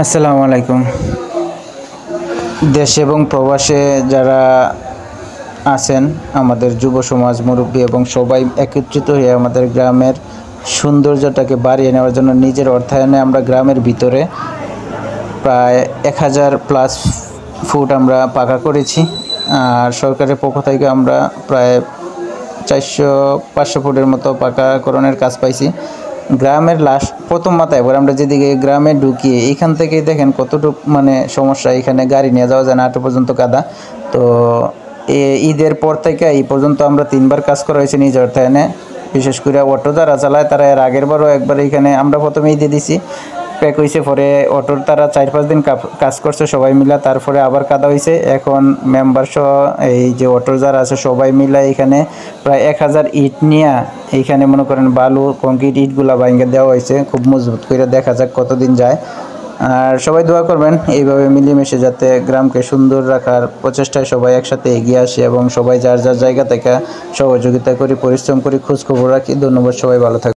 আসসালামু আলাইকুম। দেশ এবং প্রবাসে যারা আছেন আমাদের যুব সমাজ, মুরব্বী এবং সবাই একত্রিত হয়ে আমাদের গ্রামের সৌন্দর্যটাকে বাড়িয়ে নেওয়ার জন্য নিজের অর্থায়নে আমরা গ্রামের ভিতরে প্রায় 1000+ ফুট আমরা পাকা করেছি। আর সরকারের পক্ষ থেকে আমরা প্রায় 400-500 ফুটের মতো পাকাকরণের কাজ পাইছি। গ্রামের লাস্ট প্রথম মাথায় এবার আমরা যেদিকে গ্রামে ঢুকি এইখান থেকেই দেখেন কতটুকু সমস্যা, এখানে গাড়ি নিয়ে যাওয়া যায় না, হাঁটু পর্যন্ত কাদা। তো ঈদের পর থেকে এই পর্যন্ত আমরা 3বার কাজ করা হয়েছে নিজ অর্থায়নে। বিশেষ করে অটো যারা চালায় তারা এর আগের বারও একবার এখানে আমরা প্রথমে ঈদে দিছি, প্যাক হয়েছে, পরে অটোর তারা 4-5 দিন কাজ করছে সবাই মিলে, তারপরে আবার কাদা হয়েছে। এখন মেম্বার সহ এই যে অটোর যারা আছে সবাই মিলে এখানে প্রায় 1000 ইট নিয়ে এইখানে মনে করেন বালু কংক্রিট ইটগুলা ভাঙে দেওয়া হয়েছে, খুব মজবুত করে। দেখা যাক কতদিন যায়। আর সবাই দোয়া করবেন এইভাবে মিলেমিশে যাতে গ্রামকে সুন্দর রাখার প্রচেষ্টায় সবাই একসাথে এগিয়ে আসে এবং সবাই যার যার জায়গা থেকে সহযোগিতা করি, পরিশ্রম করি, খোঁজখবর রাখি। ধন্যবাদ, সবাই ভালো থাকবেন।